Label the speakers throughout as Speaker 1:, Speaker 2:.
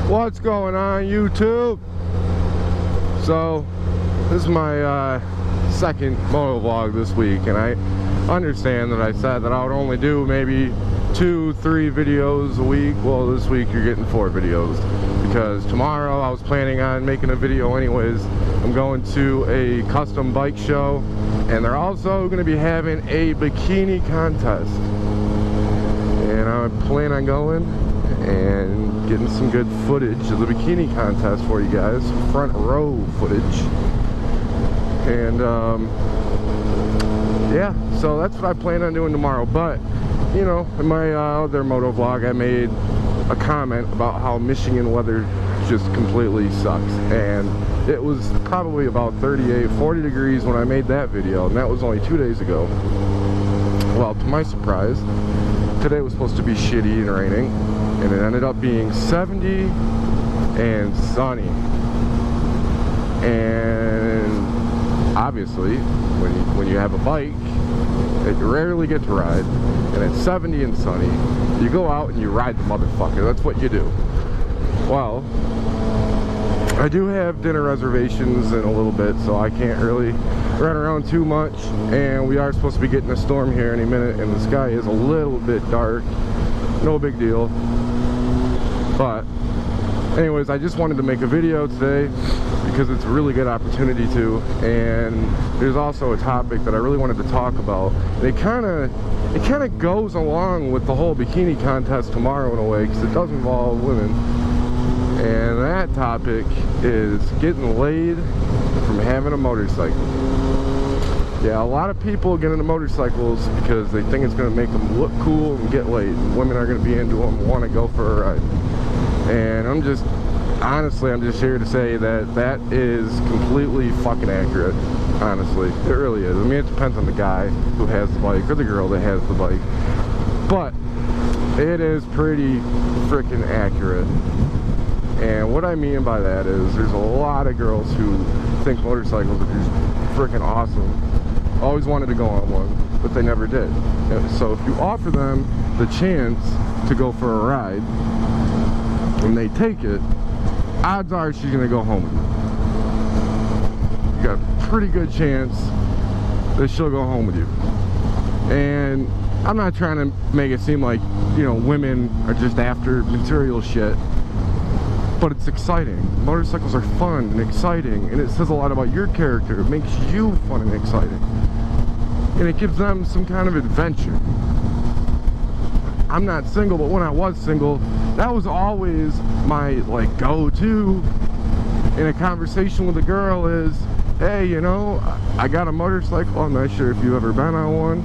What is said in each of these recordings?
Speaker 1: What's going on, YouTube? So this is my second moto vlog this week, and I understand that I said that I would only do maybe 2-3 videos a week. Well, this week you're getting 4 videos because tomorrow I was planning on making a video anyways. I'm going to a custom bike show, and they're also going to be having a bikini contest, and I plan on going and getting some good footage of the bikini contest for you guys, front row footage. And yeah, so that's what I plan on doing tomorrow. But you know, in my other moto vlog I made a comment about how Michigan weather just completely sucks, and it was probably about 38-40 degrees when I made that video, and that was only 2 days ago. Well, to my surprise, today was supposed to be shitty and raining, and it ended up being 70 and sunny. And obviously, when you have a bike that you rarely get to ride, and it's 70 and sunny, you go out and you ride the motherfucker. That's what you do. Well, I do have dinner reservations in a little bit, so I can't really run around too much, and we are supposed to be getting a storm here any minute, and the sky is a little bit dark. No big deal. But anyways, I just wanted to make a video today because it's a really good opportunity to, and there's also a topic that I really wanted to talk about. It kind of goes along with the whole bikini contest tomorrow in a way, because it does involve women, and that topic is getting laid from having a motorcycle. Yeah, a lot of people get into motorcycles because they think it's going to make them look cool and get laid. Women are going to be into them and want to go for a ride. And I'm just here to say that that is completely fucking accurate. Honestly, it really is. I mean, it depends on the guy who has the bike or the girl that has the bike, but it is pretty freaking accurate. And what I mean by that is there's a lot of girls who think motorcycles are just freaking awesome, always wanted to go on one, but they never did. So if you offer them the chance to go for a ride and they take it, odds are she's gonna go home with you. You got a pretty good chance that she'll go home with you. And I'm not trying to make it seem like, you know, women are just after material shit, but it's exciting. Motorcycles are fun and exciting, and it says a lot about your character. It makes you fun and exciting, and it gives them some kind of adventure. I'm not single, but when I was single, that was always my like go-to in a conversation with a girl is, hey, you know, I got a motorcycle, I'm not sure if you've ever been on one,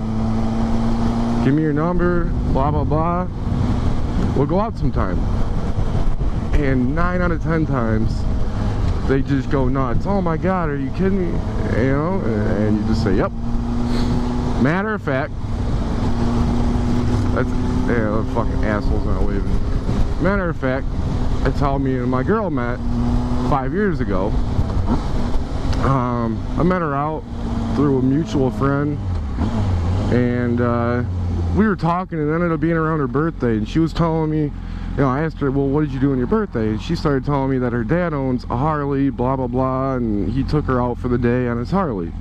Speaker 1: give me your number, blah blah blah, we'll go out sometime. And 9 out of 10 times they just go nuts. Oh my god, are you kidding me? You know, and you just say, yep. Matter of fact, that's, yeah, the fucking asshole's not waving. Matter of fact, that's how me and my girl met 5 years ago. I met her out through a mutual friend, and we were talking, and it ended up being around her birthday, and she was telling me, you know, I asked her, well, what did you do on your birthday? And she started telling me that her dad owns a Harley, blah blah blah, and he took her out for the day on his Harley.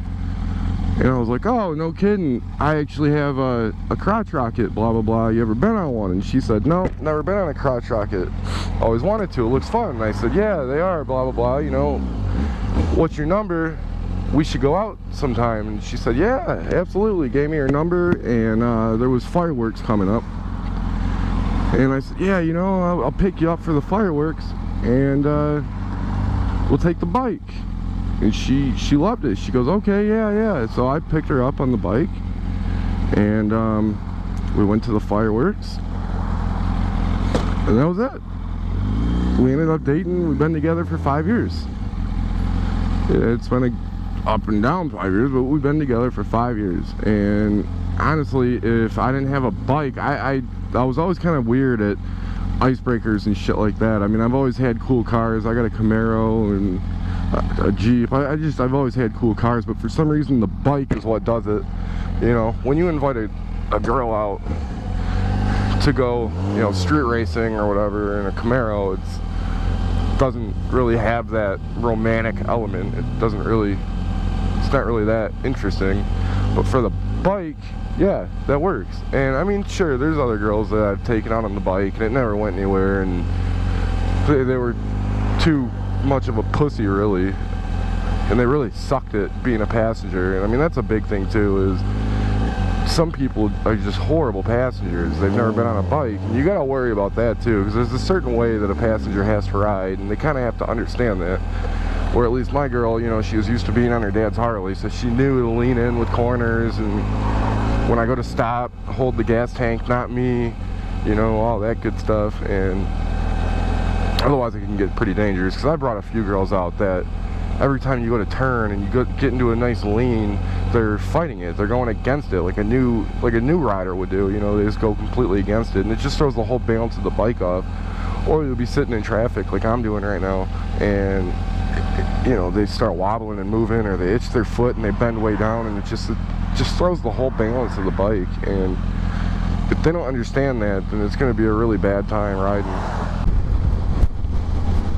Speaker 1: And I was like, oh, no kidding, I actually have a crotch rocket, blah blah blah, you ever been on one? And she said, no, never been on a crotch rocket, always wanted to, it looks fun. And I said, yeah, they are, blah blah blah, you know, what's your number, we should go out sometime. And she said, yeah, absolutely, gave me her number, and there was fireworks coming up. And I said, yeah, you know, I'll pick you up for the fireworks, and we'll take the bike. And she loved it. She goes, okay, yeah. So I picked her up on the bike, and we went to the fireworks, and that was it. We ended up dating. We've been together for 5 years. It's been a up and down 5 years, but we've been together for 5 years. And honestly, if I didn't have a bike, I was always kind of weird at icebreakers and shit like that. I mean, I've always had cool cars. I got a Camaro and a Jeep. I've always had cool cars, but for some reason the bike is what does it. You know, when you invite a girl out to go, you know, street racing or whatever in a Camaro, doesn't really have that romantic element. It's not really that interesting. But for the bike, yeah, that works. And I mean, sure, there's other girls that I've taken out on the bike and it never went anywhere, and they were too much of a pussy, really, and they really sucked at being a passenger. And I mean, that's a big thing too, is some people are just horrible passengers. They've never been on a bike, and you gotta worry about that too, because there's a certain way that a passenger has to ride, and they kind of have to understand that. Or at least my girl, you know, she was used to being on her dad's Harley, so she knew to lean in with corners, and when I go to stop, hold the gas tank, not me, you know, all that good stuff. And otherwise it can get pretty dangerous, because I brought a few girls out that every time you go to turn and you get into a nice lean, they're fighting it. They're going against it like a new rider would do. You know, they just go completely against it, and it just throws the whole balance of the bike off. Or you'll be sitting in traffic like I'm doing right now, and you know, they start wobbling and moving, or they itch their foot and they bend way down, and it just throws the whole balance of the bike. And if they don't understand that, then it's going to be a really bad time riding.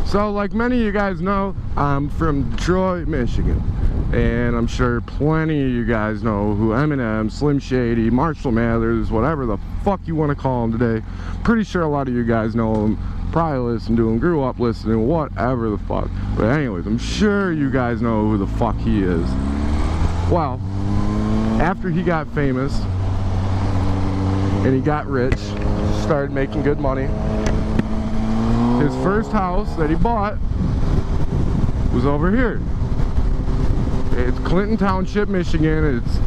Speaker 1: So, like many of you guys know, I'm from Detroit, Michigan, and I'm sure plenty of you guys know who Eminems, Slim Shady, Marshall Mathers, whatever the fuck you want to call them today. Pretty sure a lot of you guys know them, probably listen to him, grew up listening, whatever the fuck. But anyways, I'm sure you guys know who the fuck he is. Well, after he got famous and he got rich, started making good money, his first house that he bought was over here. It's Clinton Township, Michigan. It's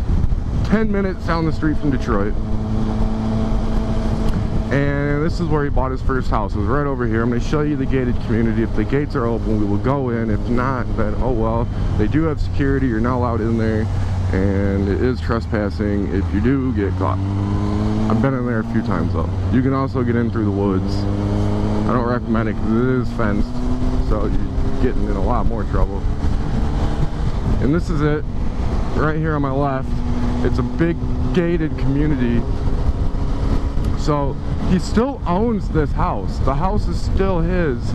Speaker 1: 10 minutes down the street from Detroit. And this is where he bought his first house. It was right over here. I'm going to show you the gated community. If the gates are open, we will go in. If not, then oh well. They do have security. You're not allowed in there. And it is trespassing if you do get caught. I've been in there a few times though. You can also get in through the woods. I don't recommend it because it is fenced, so you're getting in a lot more trouble. And this is it, right here on my left. It's a big gated community. So he still owns this house. The house is still his.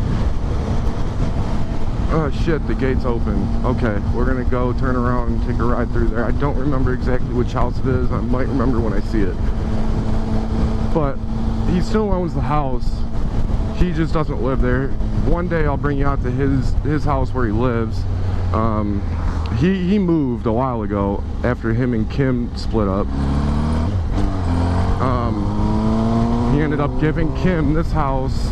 Speaker 1: Oh shit, the gate's open. Okay, we're gonna go turn around and take a ride through there. I don't remember exactly which house it is. I might remember when I see it. But he still owns the house. He just doesn't live there. One day I'll bring you out to his house where he lives. He moved a while ago after him and Kim split up. He ended up giving Kim this house,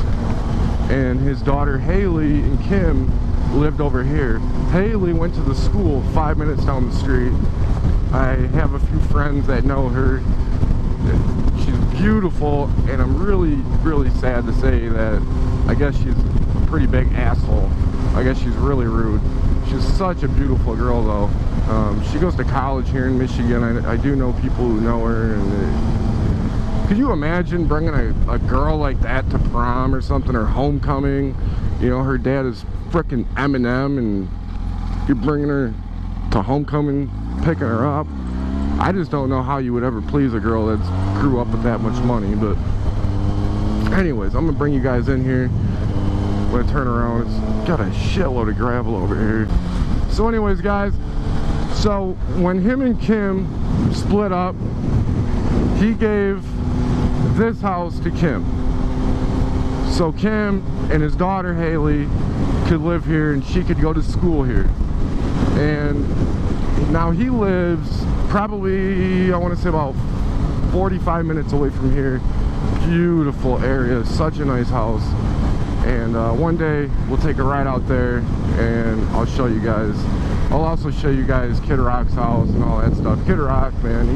Speaker 1: and his daughter Haley and Kim lived over here. Haley went to the school 5 minutes down the street. I have a few friends that know her. She's beautiful, and I'm really sad to say that I guess she's a pretty big asshole. I guess she's really rude. She's such a beautiful girl though. She goes to college here in Michigan. I do know people who know her, and could you imagine bringing a girl like that to prom or something, or homecoming? You know, her dad is frickin' Eminem, and you're bringing her to homecoming, picking her up. I just don't know how you would ever please a girl that grew up with that much money. But anyways, I'm gonna bring you guys in here. I'm gonna turn around. It's got a shitload of gravel over here. So anyways, guys, so when him and Kim split up, he gave this house to Kim. So Kim and his daughter Haley could live here, and she could go to school here. And now he lives probably, I want to say, about 45 minutes away from here. Beautiful area, such a nice house. And one day we'll take a ride out there, and I'll show you guys. I'll also show you guys Kid Rock's house and all that stuff. Kid Rock, man,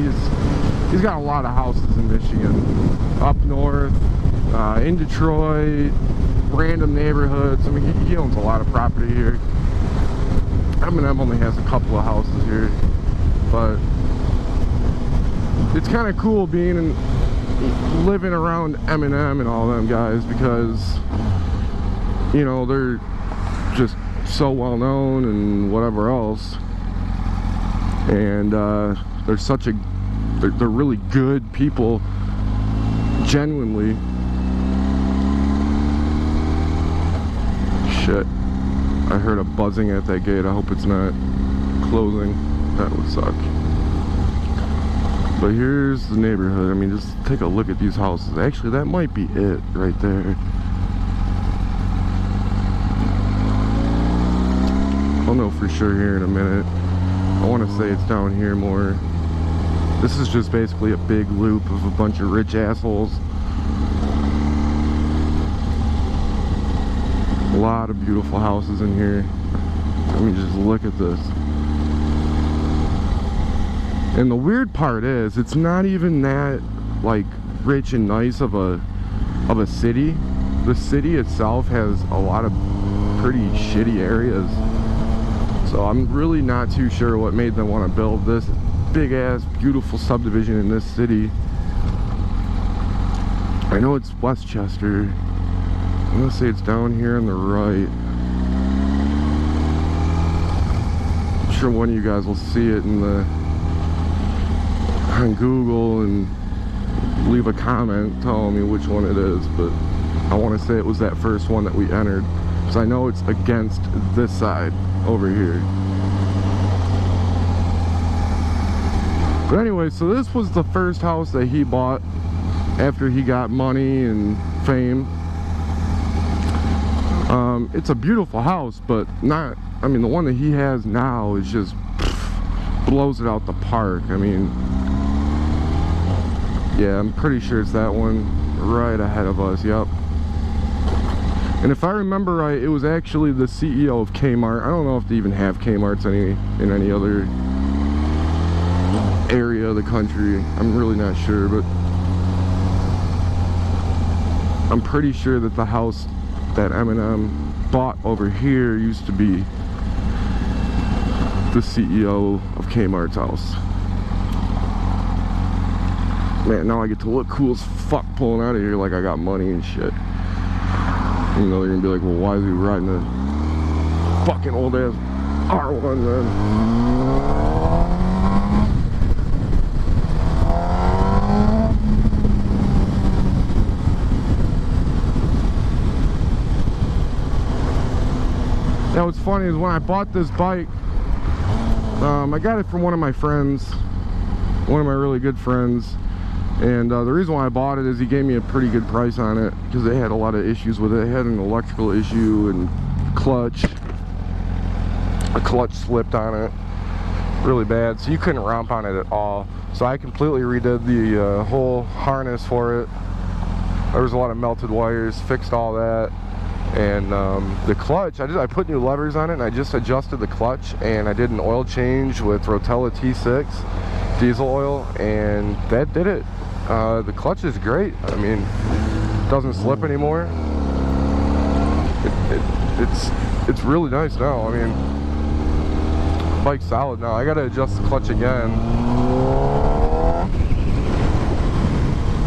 Speaker 1: he's got a lot of houses in Michigan, up north, in Detroit, random neighborhoods. I mean, he owns a lot of property here. Eminem only has a couple of houses here, but it's kind of cool living around Eminem and all them guys, because you know, they're just so well known and whatever else, and they're really good people, genuinely. Shit, Shit. I heard a buzzing at that gate. I hope it's not closing. That would suck. But here's the neighborhood. I mean, just take a look at these houses. Actually, that might be it right there. I'll know for sure here in a minute. I want to say it's down here more. This is just basically a big loop of a bunch of rich assholes. A lot of beautiful houses in here. Let me just look at this. And the weird part is, it's not even that like rich and nice of a city. The city itself has a lot of pretty shitty areas. So I'm really not too sure what made them want to build this big ass beautiful subdivision in this city. I know it's Westchester. I'm gonna say it's down here on the right. I'm sure one of you guys will see it on Google and leave a comment telling me which one it is, but I want to say it was that first one that we entered, because I know it's against this side over here. But anyway, so this was the first house that he bought after he got money and fame. It's a beautiful house, but not, I mean, the one that he has now is just blows it out the park. I mean, yeah, I'm pretty sure it's that one right ahead of us. Yep. And if I remember right, it was actually the CEO of Kmart. I don't know if they even have Kmarts in any other area of the country. I'm really not sure, but I'm pretty sure that the house that Eminem bought over here used to be the CEO of Kmart's house. Man, now I get to look cool as fuck pulling out of here like I got money and shit. You know, they're gonna be like, well, why is he riding a fucking old ass R1 then? Now what's funny is when I bought this bike, I got it from one of my friends, one of my really good friends. And the reason why I bought it is he gave me a pretty good price on it, because they had a lot of issues with it. It had an electrical issue and clutch. A clutch slipped on it really bad, so you couldn't romp on it at all. So I completely redid the whole harness for it. There was a lot of melted wires, fixed all that. And the clutch, I put new levers on it, and I just adjusted the clutch, and I did an oil change with Rotella T6 diesel oil, and that did it. The clutch is great. I mean, it doesn't slip anymore. It's really nice now. I mean, bike's solid now. I gotta adjust the clutch again,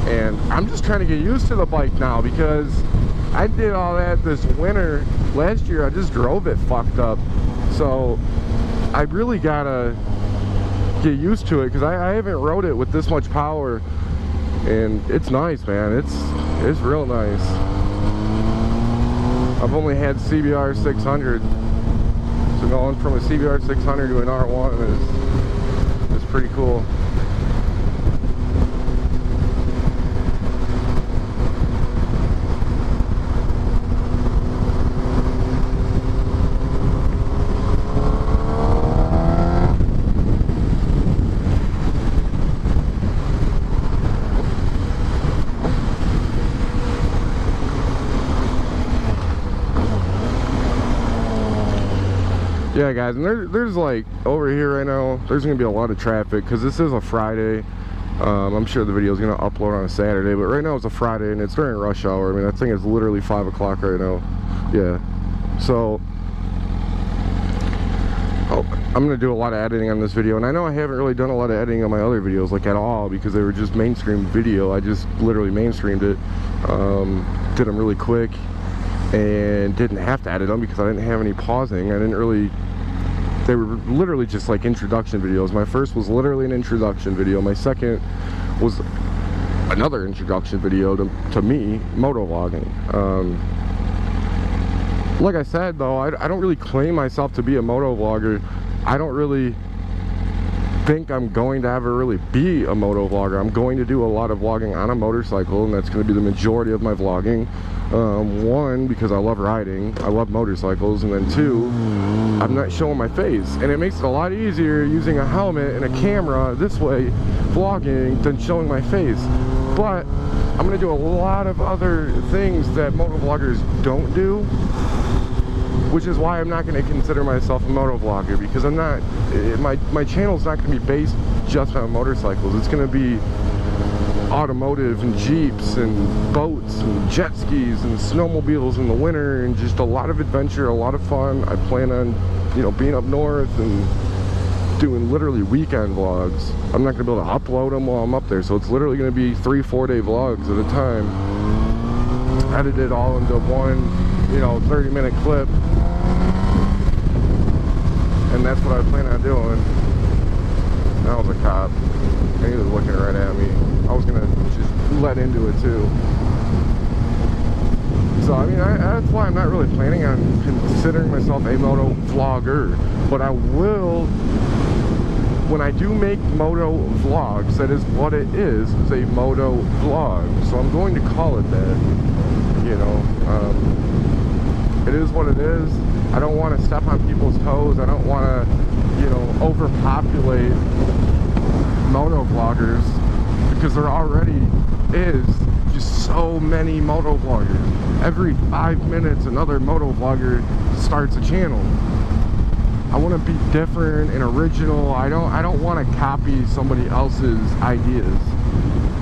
Speaker 1: and I'm just trying to get used to the bike now, because I did all that this winter. Last year I just drove it fucked up, so I really gotta get used to it, because I haven't rode it with this much power, and it's nice, man. It's real nice. I've only had CBR 600, so going from a CBR 600 to an R1 is pretty cool. Yeah, guys, and there's like over here right now, there's gonna be a lot of traffic because this is a Friday. I'm sure the video is gonna upload on a Saturday, but right now it's a Friday and it's during rush hour. I mean, that thing is literally 5 o'clock right now. Yeah, so I'm gonna do a lot of editing on this video, and I know I haven't really done a lot of editing on my other videos like at all, because they were just mainstream video. I just literally mainstreamed it, did them really quick, and didn't have to edit them because I didn't have any pausing. I didn't really, they were literally just like introduction videos. My first was literally an introduction video. My second was another introduction video to me, motovlogging. like I said though, I don't really claim myself to be a moto vlogger. I don't really think I'm going to ever really be a moto vlogger. I'm going to do a lot of vlogging on a motorcycle, and that's going to be the majority of my vlogging. One, because I love riding, I love motorcycles, and then two, I'm not showing my face, and it makes it a lot easier using a helmet and a camera this way vlogging than showing my face. But I'm going to do a lot of other things that moto vloggers don't do, which is why I'm not going to consider myself a moto vlogger, because I'm not, my channel's not going to be based just on motorcycles. It's going to be automotive and Jeeps and boats and jet skis and snowmobiles in the winter, and just a lot of adventure, a lot of fun. I plan on, you know, being up north and doing literally weekend vlogs. I'm not going to be able to upload them while I'm up there, so it's literally going to be 3-4 day vlogs at a time, edited all into one, you know, 30-minute clip. And that's what I plan on doing. That was a cop, and he was looking right at me. I was gonna just let into it too. So I mean, that's why I'm not really planning on considering myself a moto vlogger. But I will, when I do make moto vlogs, that is what it is a moto vlog. So I'm going to call it that. You know, it is what it is. I don't want to step on people's toes. I don't want to, you know, overpopulate moto vloggers, because there already is just so many moto vloggers. Every 5 minutes another moto vlogger starts a channel. I want to be different and original. I don't want to copy somebody else's ideas.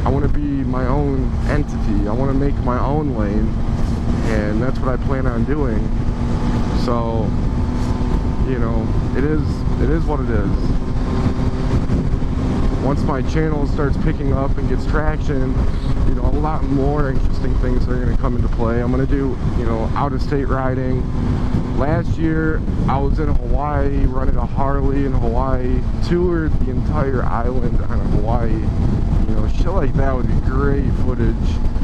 Speaker 1: I want to be my own entity. I want to make my own lane, and that's what I plan on doing. So, you know, it is what it is. Once my channel starts picking up and gets traction, you know, a lot more interesting things are going to come into play. I'm going to do, you know, out-of-state riding. Last year, I was in Hawaii, running a Harley in Hawaii, toured the entire island on Hawaii. You know, shit like that would be great footage.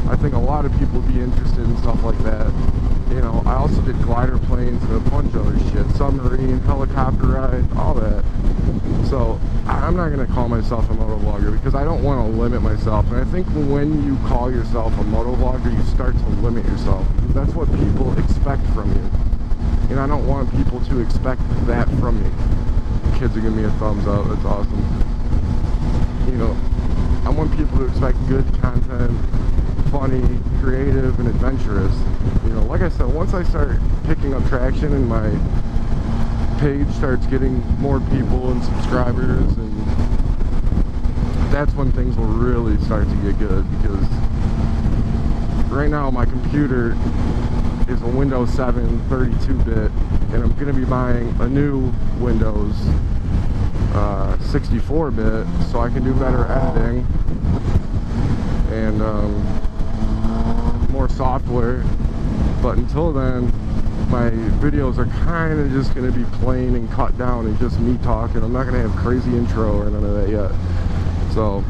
Speaker 1: I think a lot of people would be interested in stuff like that. You know, I also did glider planes and a bunch of other shit, submarine, helicopter ride, all that. So I'm not going to call myself a moto vlogger, because I don't want to limit myself. And I think when you call yourself a moto vlogger, you start to limit yourself. That's what people expect from you. And I don't want people to expect that from me. Kids are giving me a thumbs up. That's awesome. You know, I want people to expect good content, funny, creative, and adventurous. You know, like I said, once I start picking up traction and my page starts getting more people and subscribers, and that's when things will really start to get good, because right now my computer is a Windows 7 32-bit, and I'm going to be buying a new Windows 64-bit so I can do better editing and more software. But until then, my videos are kind of just going to be plain and cut down and just me talking. I'm not going to have crazy intro or none of that yet. So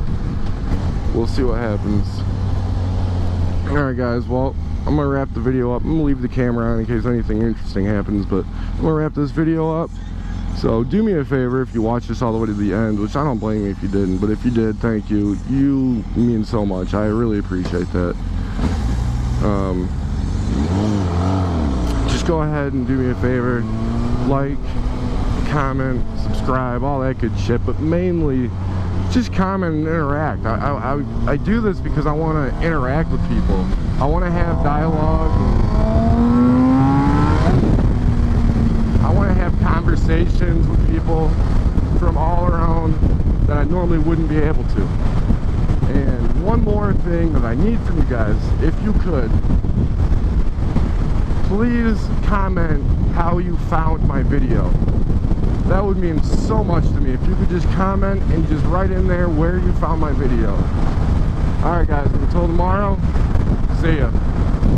Speaker 1: we'll see what happens. Alright guys, well, I'm going to wrap the video up. I'm going to leave the camera on in case anything interesting happens, but I'm going to wrap this video up. So do me a favor if you watch this all the way to the end, which I don't blame you if you didn't, but if you did, thank you. You mean so much. I really appreciate that. Just go ahead and do me a favor. Like, comment, subscribe, all that good shit, but mainly just comment and interact. I do this because I want to interact with people. I want to have dialogue. I want to have conversations with people from all around that I normally wouldn't be able to. And one more thing that I need from you guys, if you could, please comment how you found my video. That would mean so much to me if you could just comment and just write in there where you found my video. Alright guys, until tomorrow, see ya.